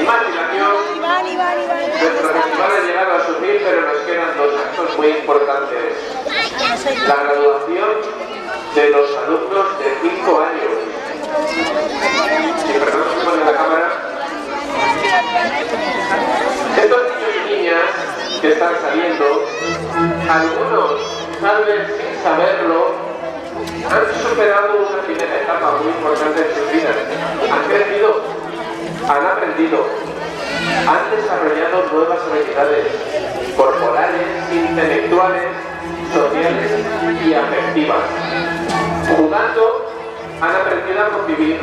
sin más dilación, nuestro festival ha llegado a su fin, pero nos quedan dos actos muy importantes. La graduación de los alumnos de 5 años. Si perdón, se pone la cámara. Estos niños y niñas que están saliendo, algunos, tal vez sin saberlo, han superado una primera etapa muy importante en sus vidas. Han crecido, han aprendido, han desarrollado nuevas habilidades corporales, intelectuales, sociales y afectivas. Jugando, han aprendido a convivir,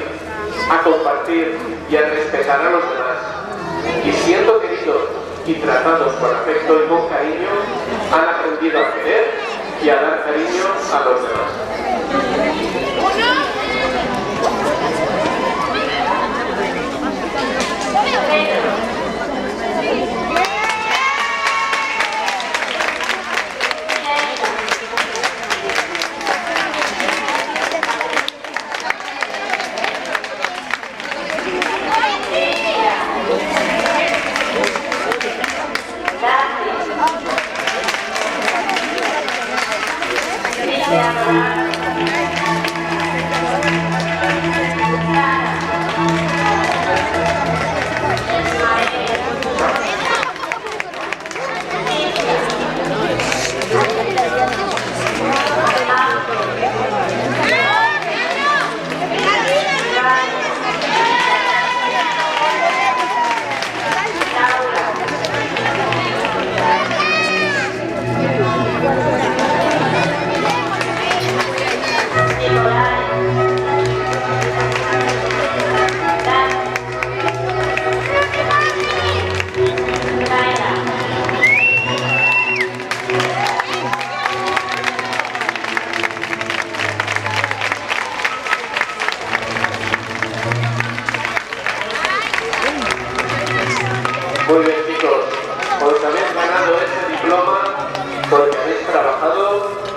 a compartir y a respetar a los demás. Y siendo queridos y tratados con afecto y con cariño, han aprendido a querer y a dar cariño a los demás. Muy bien, chicos, os habéis ganado este diploma porque habéis trabajado